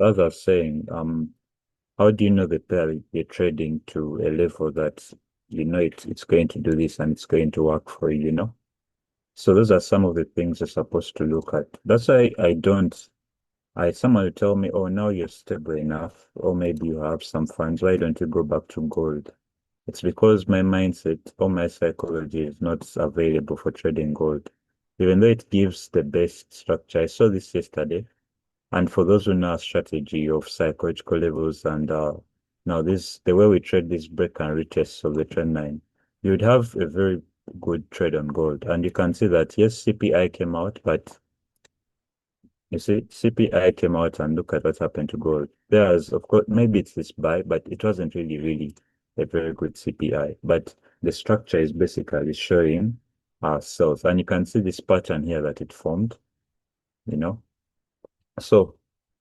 as I was saying, how do you know the pair you're trading to a level that you know it's going to do this and it's going to work for you, you know? So those are some of the things you're supposed to look at. That's why I don't. Someone will tell me, oh, now you're stable enough, or maybe you have some funds. Why don't you go back to gold? It's because my mindset or my psychology is not available for trading gold, even though it gives the best structure. I saw this yesterday. And for those who know our strategy of psychological levels and now this the way we trade this break and retest of the trend line, you would have a very good trade on gold. And you can see that yes, CPI came out, but you see, CPI came out and look at what happened to gold. There's of course maybe it's this buy, but it wasn't really a very good CPI. But the structure is basically showing ourselves. And you can see this pattern here that it formed, you know. So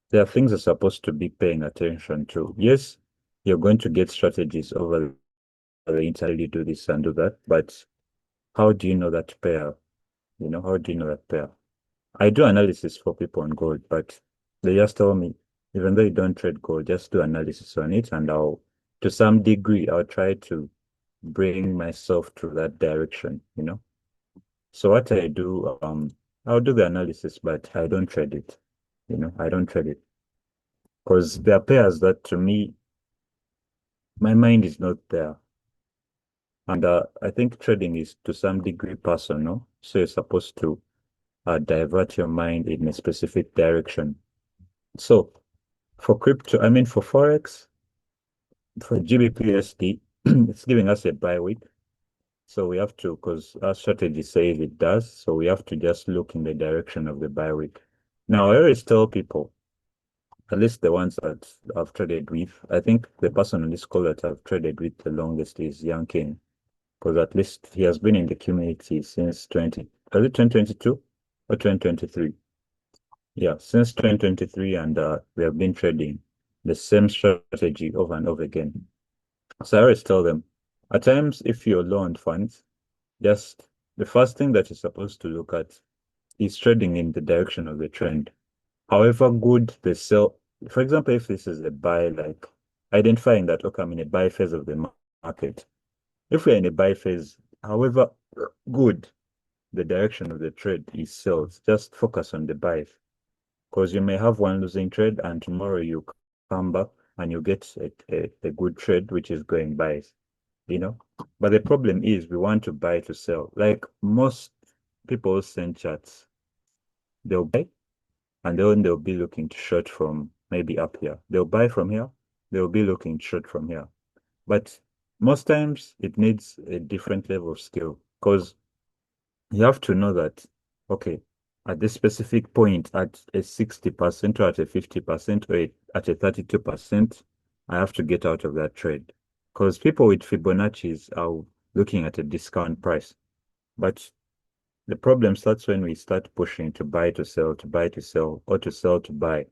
there are things you're supposed to be paying attention to. Yes, you're going to get strategies over the internet, you do this and do that, but how do you know that pair? You know, how do you know that pair? I do analysis for people on gold, but they just tell me, even though you don't trade gold, just do analysis on it, and to some degree, I'll try to bring myself to that direction, you know. So what I do, I'll do the analysis, but I don't trade it. You know, I don't trade it because there are pairs that to me my mind is not there. And I think trading is to some degree personal. So you're supposed to divert your mind in a specific direction. So for crypto, I mean, for Forex, for GBPSD, it's giving us a buy week. So we have to, because our strategy says it does. So we have to just look in the direction of the buy week. Now, I always tell people, at least the ones that I've traded with, I think the person on this call that I've traded with the longest is Young King. Because at least he has been in the community since 2022 or 2023? Yeah, since 2023, and we have been trading the same strategy over and over again. So I always tell them, at times, if you're low on funds, just the first thing that you're supposed to look at is trading in the direction of the trend. However good the sell, for example, if this is a buy, like identifying that, okay, I'm in a buy phase of the market. If we're in a buy phase, however good the direction of the trade is sells, just focus on the buys. Because you may have one losing trade and tomorrow you come back and you get a good trade, which is going buys, you know. But the problem is we want to buy to sell. Like most people send charts, they'll buy and then they'll be looking to short from maybe up here. They'll buy from here, they'll be looking short from here. But most times it needs a different level of skill because you have to know that, okay, at this specific point, at a 60% or at a 50% or at a 32%, I have to get out of that trade. Because people with Fibonacci's are looking at a discount price. But the problem starts when we start pushing to buy to sell, to buy to sell, or to sell to buy.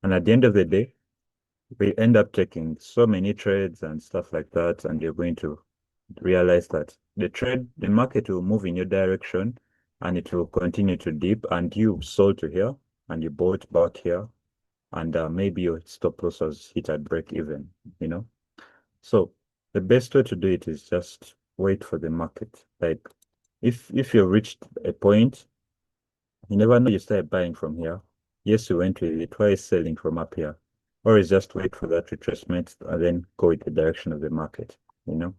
And at the end of the day, we end up taking so many trades and stuff like that, and you're going to realize that the market will move in your direction and it will continue to dip, and you sold to here and you bought back here, and maybe your stop loss was hit at break even, you know? So the best way to do it is just wait for the market. Like if you've reached a point, you never know you start buying from here. Yes, you went with it. Why is selling from up here? Or is just wait for that retracement and then go in the direction of the market, you know?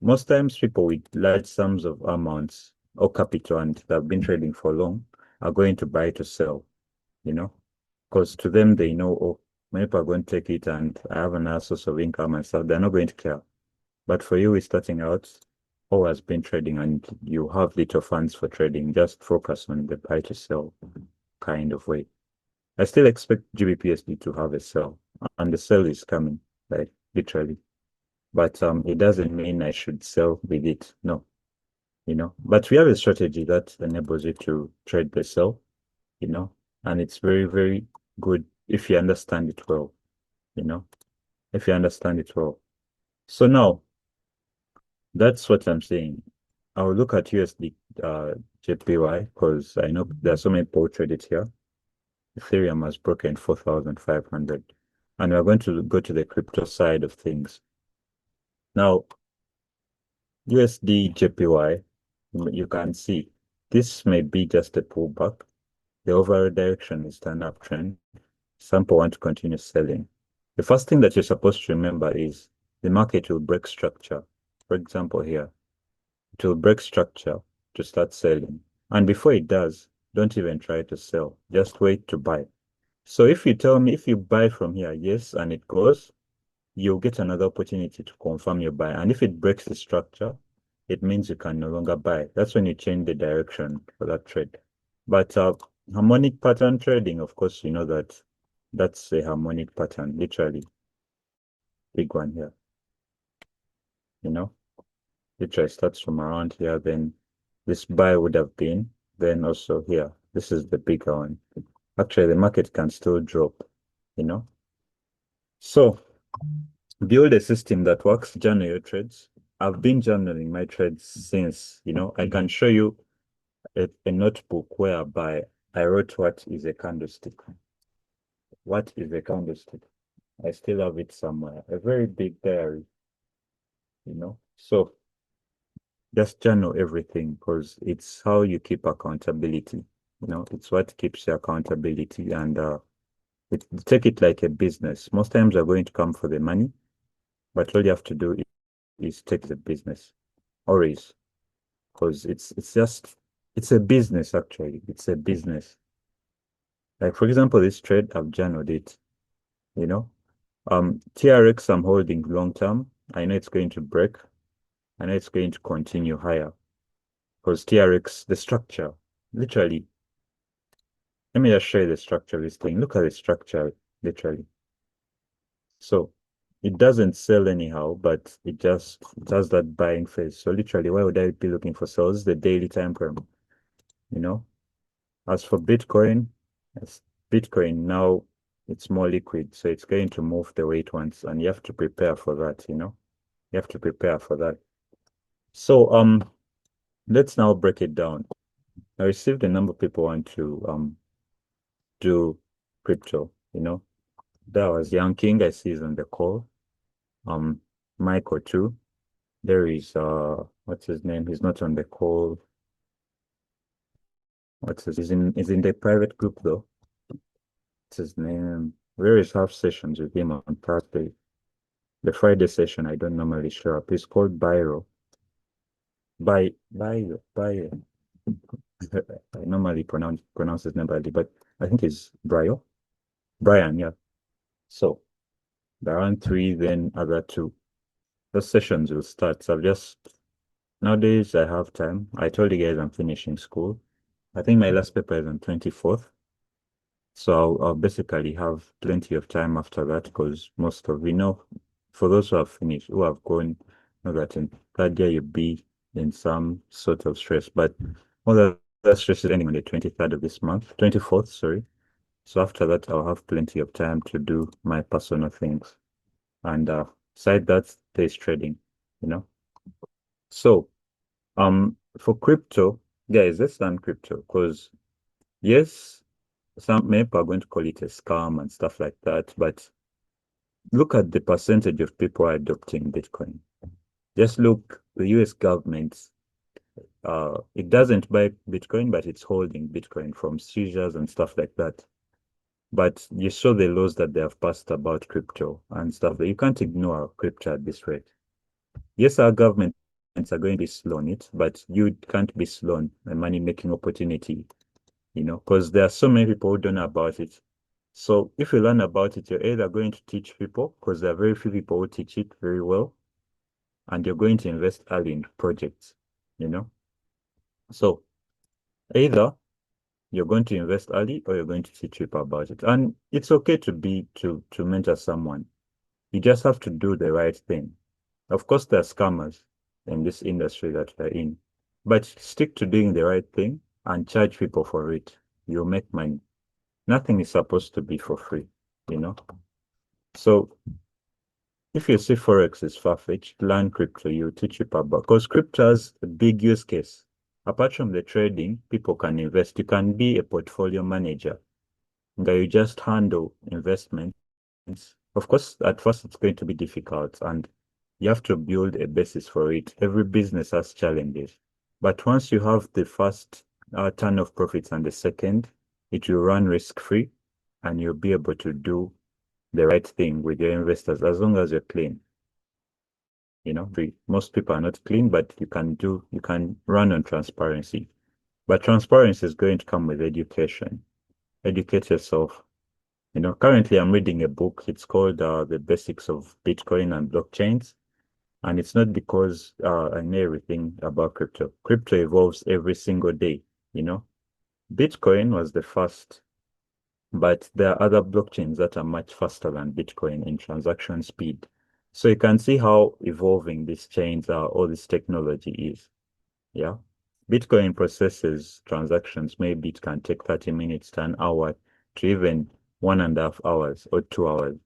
Most times people with large sums of amounts or capital and that have been trading for long are going to buy to sell, you know, because to them they know, oh, many people are going to take it and I have another source of income and stuff. They're not going to care. But for you, starting out, or has been trading and you have little funds for trading, just focus on the buy to sell kind of way. I still expect GBPSD to have a sell, and the sell is coming, like literally. But it doesn't mean I should sell with it. No, you know. But we have a strategy that enables you to trade the sell, you know, and it's very good if you understand it well, you know, if you understand it well. So now that's what I'm saying. I'll look at USD JPY because I know there are so many people trade it here. Ethereum has broken 4,500. And we're going to go to the crypto side of things. Now, USD JPY, you can see this may be just a pullback. The overall direction is an uptrend. Some people want to continue selling. The first thing that you're supposed to remember is the market will break structure. For example, here, it will break structure to start selling. And before it does, don't even try to sell. Just wait to buy. So if you tell me if you buy from here, yes, and it goes, you'll get another opportunity to confirm your buy. And if it breaks the structure, it means you can no longer buy. That's when you change the direction for that trade. But harmonic pattern trading, of course, you know that that's a harmonic pattern, literally. Big one here. You know, literally starts from around here, then this buy would have been, then also here. This is the bigger one. Actually, the market can still drop, you know. So build a system that works, journal your trades. I've been journaling my trades since, I can show you a notebook whereby I wrote what is a candlestick. What is a candlestick? I still have it somewhere. A very big diary, So just journal everything because it's how you keep accountability. It's what keeps your accountability and take it like a business. Most times you're going to come for the money, but all you have to do is take the business. Always. Because it's a business actually. It's a business. Like for example, this trade, I've journaled it, you know. TRX I'm holding long term. I know it's going to break. I know it's going to continue higher. Because TRX, the structure, literally. Let me just show you the structure of this thing. Look at the structure, literally. So it doesn't sell anyhow, but it has that buying phase. So literally, why would I be looking for sales? The daily time frame, you know. As for Bitcoin, Bitcoin now it's more liquid, so it's going to move the way it wants, and you have to prepare for that, You have to prepare for that. So let's now break it down. I received a number of people want to do crypto, That was Young King, I see is on the call. Michael too. There is what's his name? He's not on the call. He's in the private group though. What's his name? Where is half sessions with him on Thursday? The Friday session, I don't normally show up. It's called Biro. By. I normally pronounce his name badly, but I think it's Brio. Brian, yeah. So around 3, then other 2. Those sessions will start. So nowadays I have time. I told you guys I'm finishing school. I think my last paper is on 24th. So I'll basically have plenty of time after that because most of for those who have finished, who have gone, know that in third year you'll be in some sort of stress. But all that stress is ending on the 23rd of this month, 24th, sorry. So after that, I'll have plenty of time to do my personal things. And beside that, there's trading, you know. So for crypto, guys, let's learn crypto because yes, some people are going to call it a scam and stuff like that, but look at the percentage of people adopting Bitcoin. Just look, the US government, it doesn't buy Bitcoin, but it's holding Bitcoin from seizures and stuff like that. But you saw the laws that they have passed about crypto and stuff. You can't ignore crypto at this rate. Yes, our governments are going to be slow on it, but you can't be slow on a money-making opportunity, because there are so many people who don't know about it. So if you learn about it, you're either going to teach people, because there are very few people who teach it very well, and you're going to invest early in projects, So either you're going to invest early or you're going to teach people about it. And it's okay to mentor someone. You just have to do the right thing. Of course, there are scammers in this industry that we're in, but stick to doing the right thing and charge people for it. You'll make money. Nothing is supposed to be for free, So if you see Forex is far-fetched, learn crypto, you teach people about, because crypto has a big use case. Apart from the trading, people can invest. You can be a portfolio manager. that you just handle investments. Of course, at first it's going to be difficult and you have to build a basis for it. Every business has challenges. But once you have the first ton of profits and the second, it will run risk-free and you'll be able to do the right thing with your investors as long as you're clean. Most people are not clean, but you can run on transparency. But transparency is going to come with education. Educate yourself. Currently I'm reading a book. It's called The Basics of Bitcoin and Blockchains. And it's not because I know everything about crypto. Crypto evolves every single day, you know. Bitcoin was the first, but there are other blockchains that are much faster than Bitcoin in transaction speed. So you can see how evolving these chains are, all this technology is. Yeah. Bitcoin processes transactions. Maybe it can take 30 minutes to an hour to even 1.5 hours or 2 hours.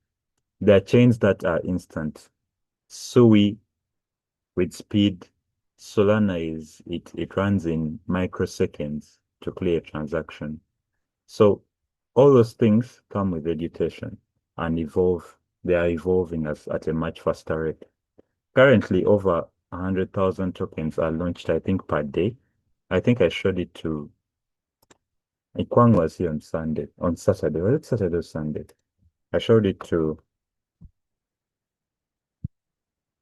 There are chains that are instant. Sui with speed. Solana it runs in microseconds to clear a transaction. So all those things come with education and evolve. They are evolving at a much faster rate. Currently, over 100,000 tokens are launched, I think, per day. I think I showed it to Ikwang was here on Saturday. Was it Saturday or Sunday? I showed it to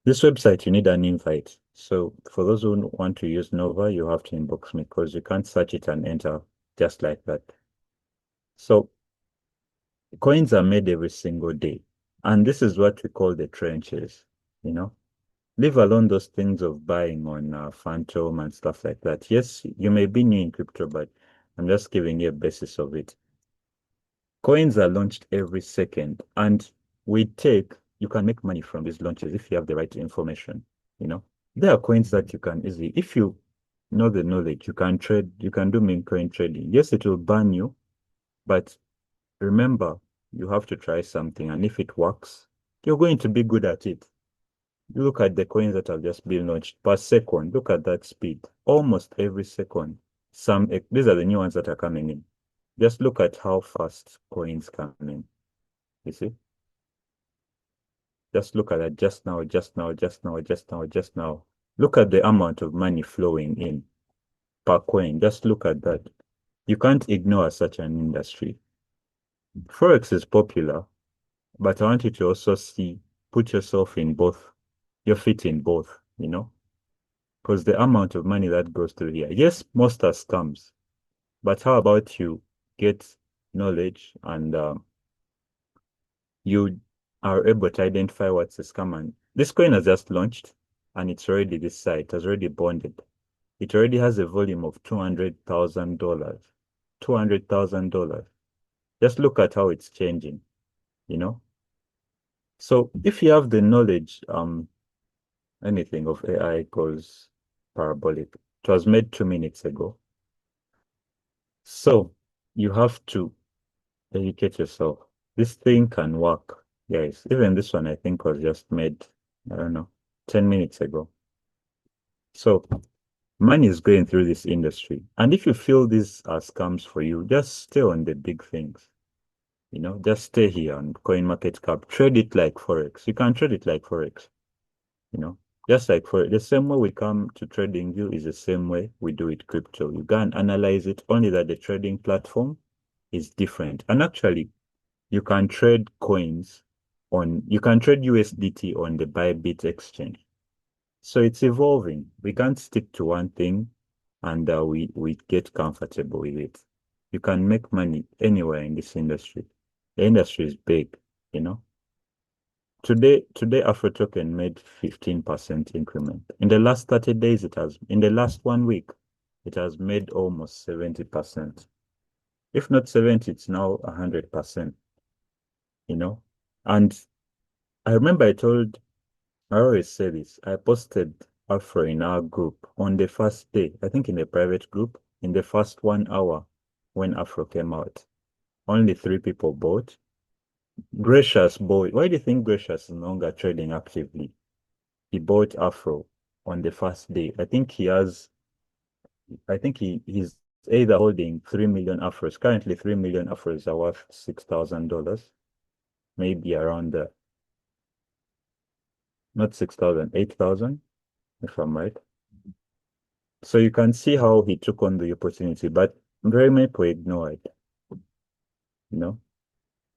this website. You need an invite. So for those who want to use Nova, you have to inbox me because you can't search it and enter just like that. So coins are made every single day. And this is what we call the trenches, you know. Leave alone those things of buying on Phantom and stuff like that. Yes, you may be new in crypto, but I'm just giving you a basis of it. Coins are launched every second, and you can make money from these launches if you have the right information, you know. There are coins that you can easily, if you know the knowledge, you can trade, you can do meme coin trading. Yes, it will burn you, but remember, you have to try something, and if it works, you're going to be good at it. You look at the coins that have just been launched per second. Look at that speed. Almost every second. These are the new ones that are coming in. Just look at how fast coins come in. You see? Just look at that just now, just now, just now, just now, just now. Look at the amount of money flowing in per coin. Just look at that. You can't ignore such an industry. Forex is popular, but I want you to also put yourself in both, your feet in both, because the amount of money that goes through here. Yes, most are scams, but how about you get knowledge and you are able to identify what's a scam? And this coin has just launched and it's already this site has already bonded. It already has a volume of $200,000. $200,000. Just look at how it's changing, you know? So if you have the knowledge, anything of AI goes parabolic. It was made 2 minutes ago. So you have to educate yourself. This thing can work, guys. Even this one, I think, was just made, I don't know, 10 minutes ago. So money is going through this industry. And if you feel these are scams for you, just stay on the big things. Just stay here on CoinMarketCap. Trade it like Forex. You can trade it like Forex. Just like for the same way we come to trading view is the same way we do it crypto. You can analyze it, only that the trading platform is different. And actually, you can trade you can trade USDT on the Bybit exchange. So it's evolving. We can't stick to one thing and we get comfortable with it. You can make money anywhere in this industry. The industry is big, you know. Today Afro token made 15% increment. In the last 30 days, in the last 1 week, it has made almost 70%. If not 70, it's now 100%, you know. And I remember I always say this, I posted Afro in our group on the first day, I think in the private group, in the first 1 hour when Afro came out. Only 3 people bought. Gracious bought. Why do you think Gracious is no longer trading actively? He bought Afro on the first day. I think he's either holding 3 million afros. Currently, 3 million afros are worth $6,000, maybe around the, not 6,000, 8,000, if I'm right. So you can see how he took on the opportunity, but very many people ignore it, you know.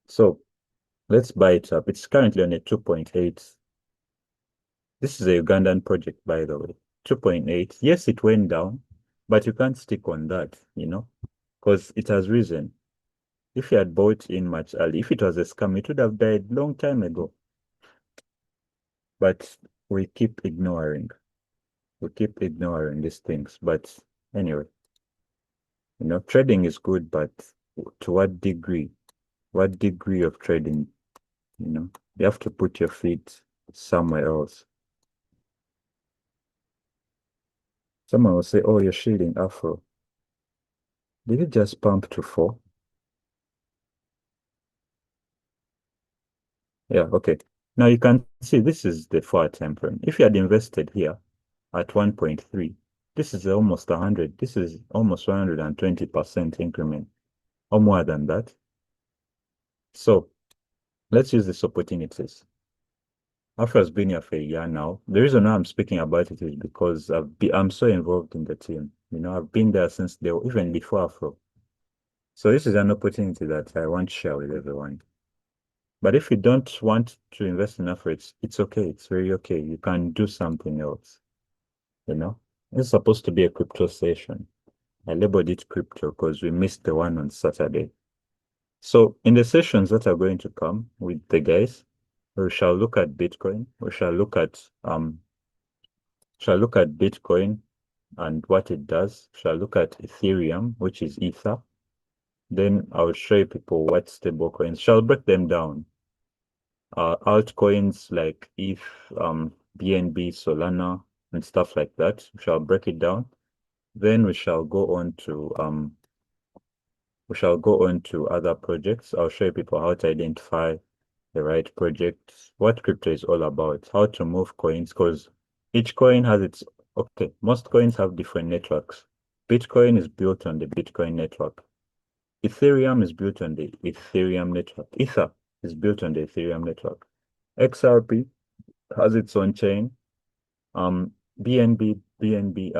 So let's buy it up. It's currently on a 2.8. This is a Ugandan project, by the way. 2.8. Yes, it went down, but you can't stick on that, because it has risen. If you had bought in much early, if it was a scam, it would have died long time ago. But we keep ignoring. We keep ignoring these things. But anyway, trading is good, but to what degree? What degree of trading? You have to put your feet somewhere else. Someone will say, oh, you're shielding Afro. Did it just pump to 4? Yeah, okay. Now you can see this is the 4 time frame. If you had invested here at 1.3, this is almost 100. This is almost 120% increment or more than that. So let's use these opportunities. Afro has been here for a year now. The reason why I'm speaking about it is because I'm so involved in the team. I've been there since even before Afro. So this is an opportunity that I want to share with everyone. But if you don't want to invest in Afro, it's okay. It's very okay. You can do something else. It's supposed to be a crypto session. I labeled it crypto because we missed the one on Saturday. So in the sessions that are going to come with the guys, we shall look at Bitcoin. We shall look at Bitcoin and what it does. We shall look at Ethereum, which is Ether. Then I'll show you people what stable coins. Shall break them down. Altcoins like ETH, BNB, Solana, and stuff like that. We shall break it down. Then we shall go on to other projects. I'll show you people how to identify the right project, what crypto is all about, how to move coins, because each coin has most coins have different networks. Bitcoin is built on the Bitcoin network. Ethereum is built on the Ethereum network. Ether is built on the Ethereum network. XRP has its own chain. BNB, BNB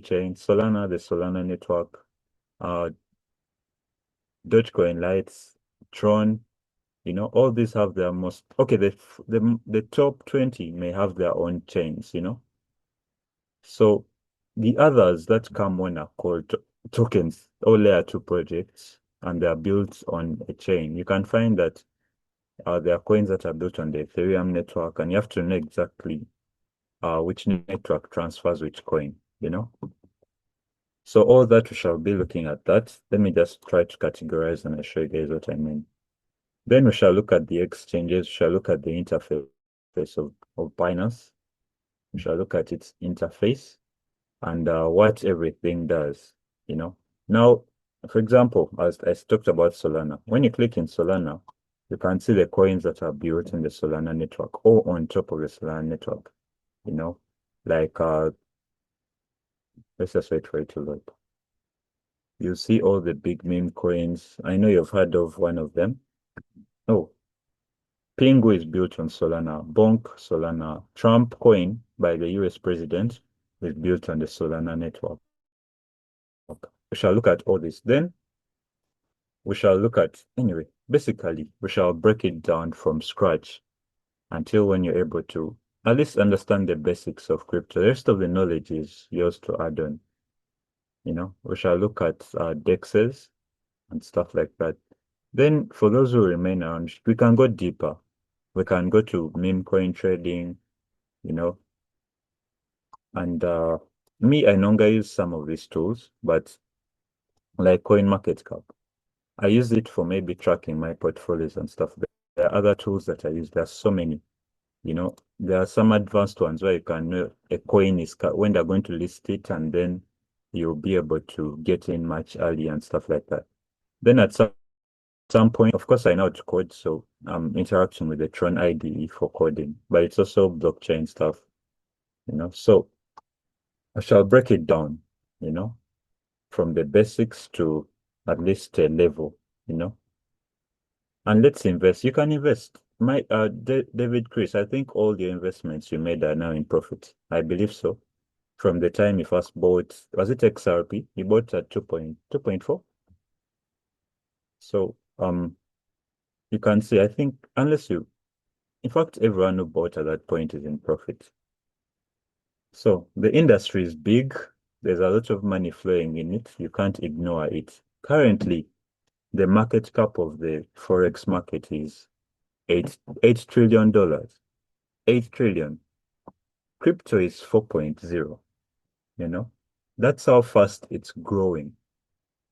chain, Solana, the Solana network, Dogecoin, Lights, Tron, all these have their the top 20 may have their own chains, So the others that come on are called tokens or layer 2 projects, and they are built on a chain. You can find that there are coins that are built on the Ethereum network, and you have to know exactly which network transfers which coin, So all that we shall be looking at that. Let me just try to categorize and I'll show you guys what I mean. Then we shall look at the exchanges. We shall look at the interface of Binance. We shall look at its interface and what everything does, Now, for example, as I talked about Solana, when you click in Solana, you can see the coins that are built in the Solana network or on top of the Solana network, like let's just wait for it to load. You see all the big meme coins. I know you've heard of one of them. Oh, Pingu is built on Solana. Bonk, Solana. Trump coin by the US president is built on the Solana network. We shall look at all this. Then we shall look at, anyway, basically, we shall break it down from scratch until when you're able to at least understand the basics of crypto. The rest of the knowledge is yours to add on. We shall look at DEXs and stuff like that. Then for those who remain around, we can go deeper. We can go to meme coin trading, and me, I no longer use some of these tools, but like CoinMarketCap, I use it for maybe tracking my portfolios and stuff. There are other tools that I use. There are so many, there are some advanced ones where you can know a coin is when they're going to list it, and then you'll be able to get in much early and stuff like that. Then at some point, of course, I know how to code, so I'm interacting with the Tron IDE for coding, but it's also blockchain stuff, So I shall break it down, from the basics to at least a level, you know. And let's invest. You can invest. My David Chris, I think all your investments you made are now in profit. I believe so. From the time you first bought, was it XRP? You bought at 2.4. So you can see, I think, unless you, in fact, everyone who bought at that point is in profit. So the industry is big. There's a lot of money flowing in it. You can't ignore it. Currently, the market cap of the Forex market is eight trillion dollars. 8 trillion. Crypto is 4.0, you know. That's how fast it's growing.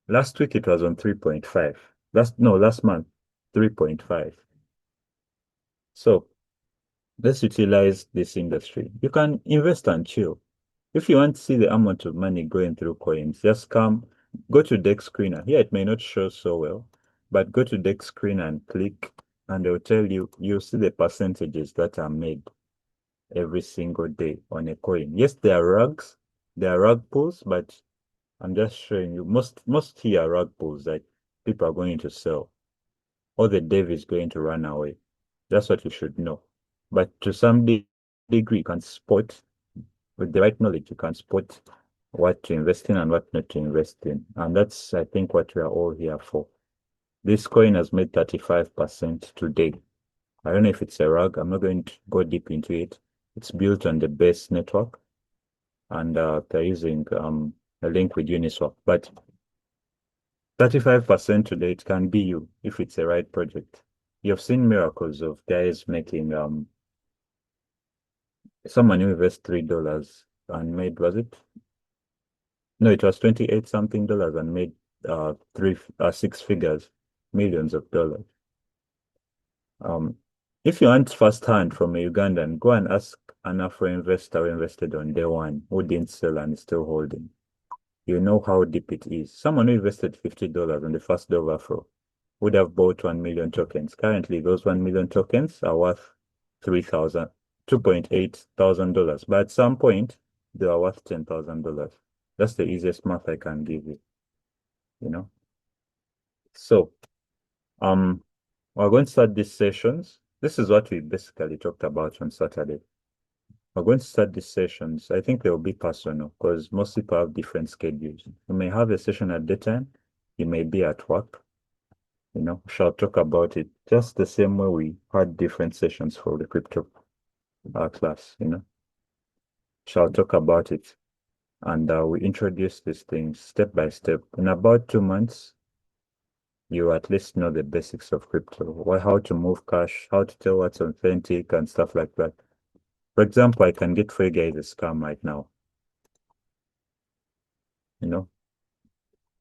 Last week it was on 3.5. Last month, 3.5. So let's utilize this industry. You can invest and chill. If you want to see the amount of money going through coins, just go to Dex Screener. Here it may not show so well, but go to Dex Screener and click, and they'll tell you, you'll see the percentages that are made every single day on a coin. Yes, there are rug pulls, but I'm just showing you most here are rug pulls that people are going to sell, or the dev is going to run away. That's what you should know. But to some degree, you can spot with the right knowledge, you can spot what to invest in and what not to invest in. And that's, I think, what we are all here for. This coin has made 35% today. I don't know if it's a rug. I'm not going to go deep into it. It's built on the base network, and they're using a link with Uniswap. But 35% today, it can be you if it's the right project. You've seen miracles of guys making someone who invested $3 and made, was it? No, it was 28 something dollars and made six figures, millions of dollars. Um, if you want firsthand from a Ugandan, go and ask an Afro investor who invested on day one, who didn't sell and is still holding. You know how deep it is. Someone who invested $50 on the first day of Afro would have bought 1 million tokens. Currently, those 1 million tokens are worth 3,000, $2,800. But at some point, they are worth $10,000. That's the easiest math I can give you, you know. So, we're going to start these sessions. This is what we basically talked about on Saturday. We're going to start these sessions. I think they will be personal because most people have different schedules. You may have a session at daytime. You may be at work. You know, shall talk about it just the same way we had different sessions for the crypto class, you know. Shall talk about it. And we introduce these things step by step. In about 2 months, you at least know the basics of crypto, how to move cash, how to tell what's authentic and stuff like that. For example, I can get Frega is a scam right now. You know,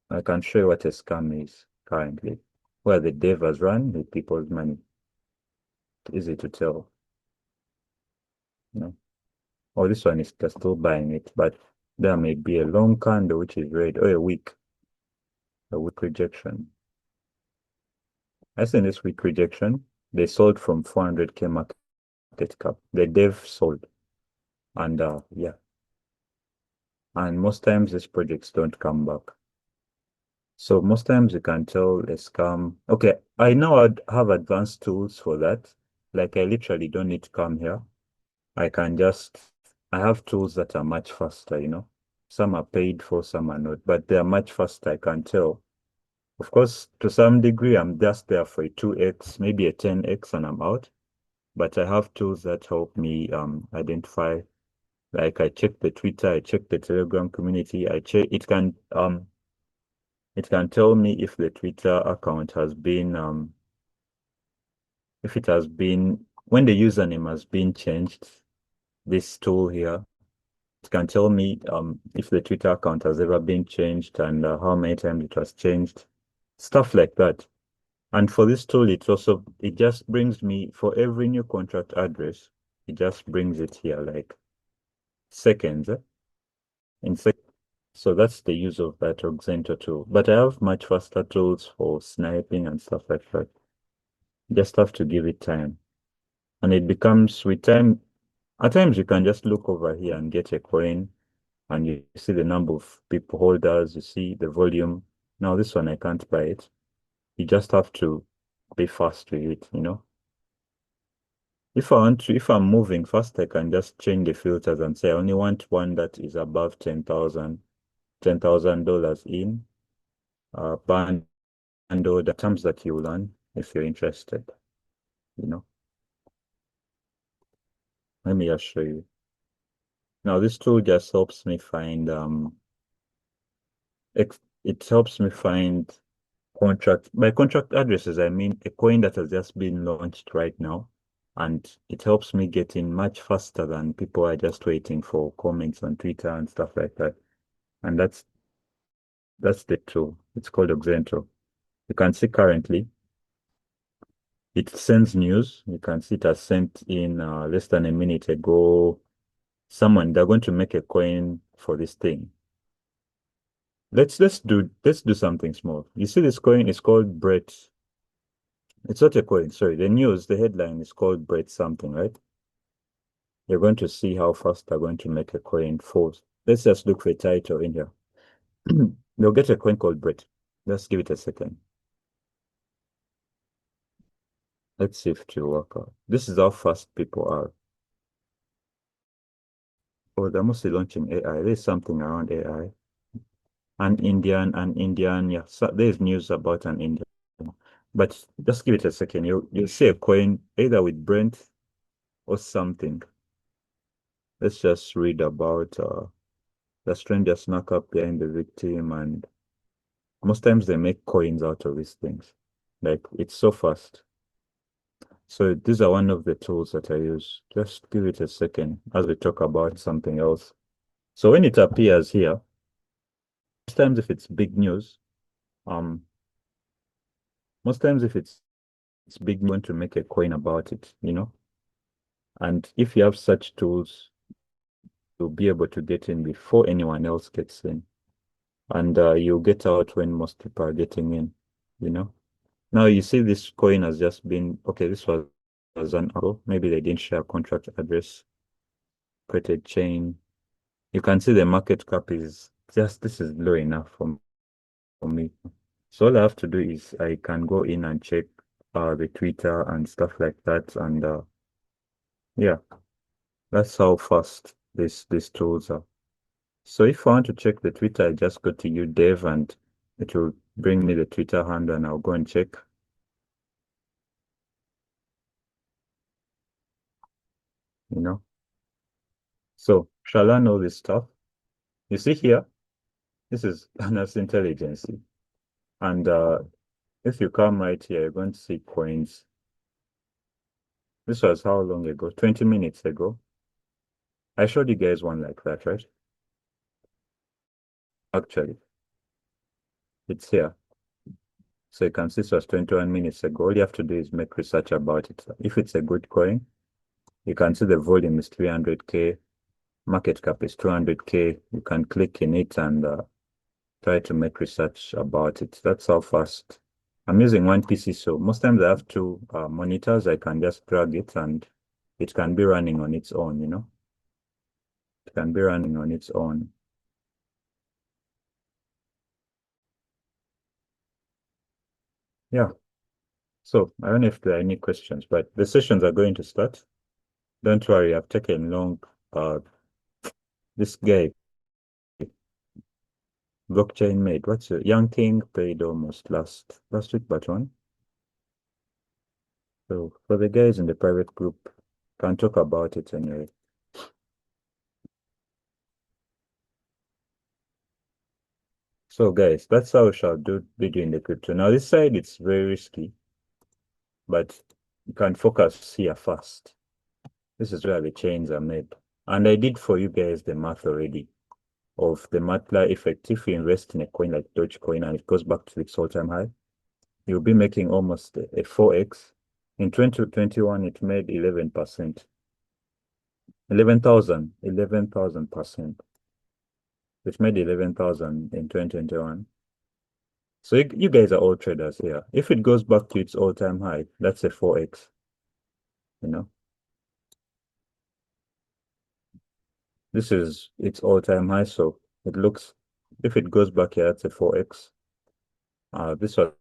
I can show you what a scam is currently, where the dev has run with people's money. It's easy to tell. You know, oh, this one is they're still buying it, but there may be a long candle which is red, or a weak rejection. I think this weak rejection, they sold from 400K market cap. The dev sold. And yeah. And most times these projects don't come back. So most times you can tell a scam. Okay, I now have advanced tools for that. Like I literally don't need to come here. I have tools that are much faster, you know. Some are paid for, some are not, but they are much faster, I can tell. Of course, to some degree, I'm just there for a 2x, maybe a 10x, and I'm out. But I have tools that help me identify. Like I check the Twitter, I check the Telegram community, it can tell me if the Twitter account has been if it has been when the username has been changed. This tool here, it can tell me if the Twitter account has ever been changed and how many times it was changed, stuff like that. And for this tool, it just brings me for every new contract address, it just brings it here like seconds. In sec So that's the use of that Oxento tool. But I have much faster tools for sniping and stuff like that. Just have to give it time. And it becomes with time. At times you can just look over here and get a coin and you see the number of people holders, you see the volume. Now this one I can't buy it. You just have to be fast with it, you know. If I'm moving fast, I can just change the filters and say I only want one that is above $10,000 in band and all the terms that you learn if you're interested, you know. Let me just show you. Now this tool just helps me find it helps me find contract by contract addresses, I mean a coin that has just been launched right now. And it helps me get in much faster than people are just waiting for comments on Twitter and stuff like that. And that's the tool. It's called Oxento. You can see currently it sends news. You can see it has sent in less than a minute ago. They're going to make a coin for this thing. Let's do something small. You see this coin is called Brett. It's not a coin, sorry. The headline is called Brett something, right? You're going to see how fast they're going to make a coin for. Let's just look for a title in here. They'll get a coin called Brett. Let's give it a second. Let's see if it will work out. This is how fast people are. Oh, they're mostly launching AI. There's something around AI. An Indian, yeah. So there's news about an Indian. But just give it a second. You'll see a coin either with Brent or something. Let's just read about the stranger snuck up behind the victim, and most times they make coins out of these things. Like it's so fast. So these are one of the tools that I use. Just give it a second as we talk about something else. So when it appears here, most times if it's big news, um, most times if it's big, you want to make a coin about it, you know. And if you have such tools, you'll be able to get in before anyone else gets in, and you'll get out when most people are getting in, you know. Now you see this coin has just been okay. This was an hour. Maybe they didn't share contract address, created chain. You can see the market cap is just this is low enough for me. So all I have to do is I can go in and check the Twitter and stuff like that, and yeah, that's how fast these tools are. So if I want to check the Twitter, I just go to udev and it will bring me the Twitter handle and I'll go and check. You know. So shall I know this stuff? You see here, this is Honest Intelligence. And if you come right here, you're going to see coins. This was how long ago? 20 minutes ago. I showed you guys one like that, right? Actually, it's here. So you can see this was 21 minutes ago. All you have to do is make research about it. If it's a good coin, you can see the volume is 300K, market cap is 200K. You can click in it and try to make research about it. That's how fast. I'm using one PC, so most times I have two monitors. I can just drag it and it can be running on its own, you know. It can be running on its own. Yeah. So I don't know if there are any questions, but the sessions are going to start. Don't worry, I've taken long. This guy, blockchain made. What's your young king paid almost last week, but one. So for the guys in the private group, can talk about it anyway. So guys, that's how we shall do video in the crypto. Now this side it's very risky, but you can focus here first. This is where the chains are made. And I did for you guys the math already of the multiplier effect. If you invest in a coin like Dogecoin and it goes back to its all-time high, you'll be making almost a 4x. In 2021, it made 11%. 11,000%. It made 11,000 in 2021. So you guys are all traders here. If it goes back to its all-time high, that's a 4x, you know. This is its all-time high. So it looks, if it goes back here, that's a 4x. This was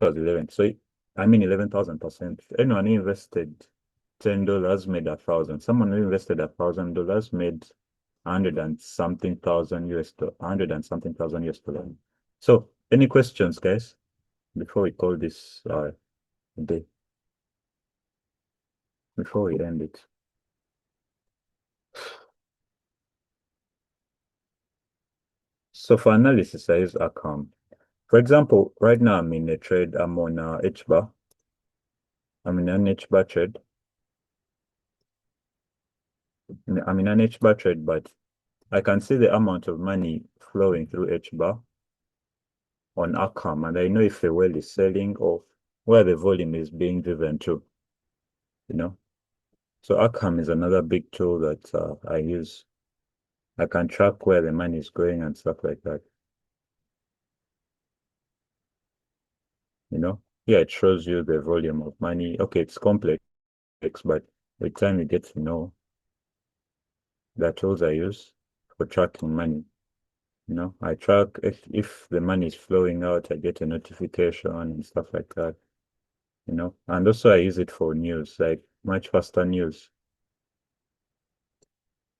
11. So I mean 11,000%. Anyone who invested $10 made 1,000. Someone who invested $1,000 made 100 and something thousand US dollars. So any questions, guys, before we call this day, before we end it? So for analysis, I use account. For example, right now I'm in a trade. I'm on H-bar. I'm in an H-bar trade. I'm in an H-bar trade, but I can see the amount of money flowing through H-bar on outcome, and I know if the whale is selling or where the volume is being driven to, you know. So outcome is another big tool that I use. I can track where the money is going and stuff like that. You know, yeah, it shows you the volume of money. Okay, it's complex, but with time you get to know the tools I use for tracking money. You know, I track if the money is flowing out, I get a notification and stuff like that. You know, and also I use it for news, like much faster news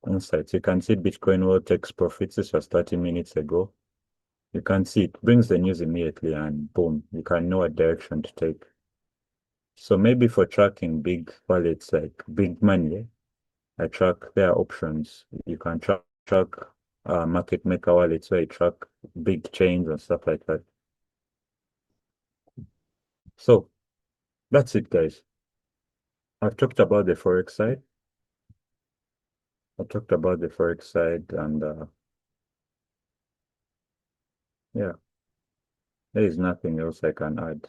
insights. You can see Bitcoin World takes profits. This was 30 minutes ago. You can see it brings the news immediately and boom, you can know what direction to take. So maybe for tracking big wallets like big money, I track their options. You can track market maker wallets where you track big chains and stuff like that. So that's it, guys. I've talked about the Forex side. I talked about the Forex side, and yeah, there is nothing else I can add.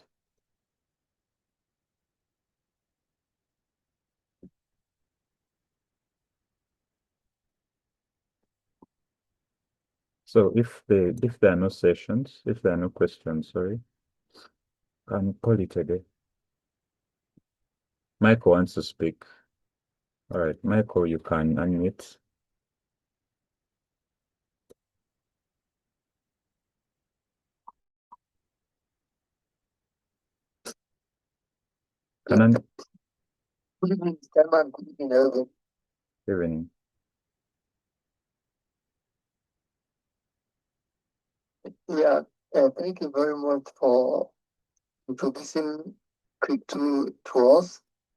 So if there are no sessions, if there are no questions, sorry, can call it a day. Michael wants to speak. All right, Michael, you can unmute. Can I? Good evening, Mr. Good evening, everyone. Evening. Yeah, thank you very much for introducing crypto to us.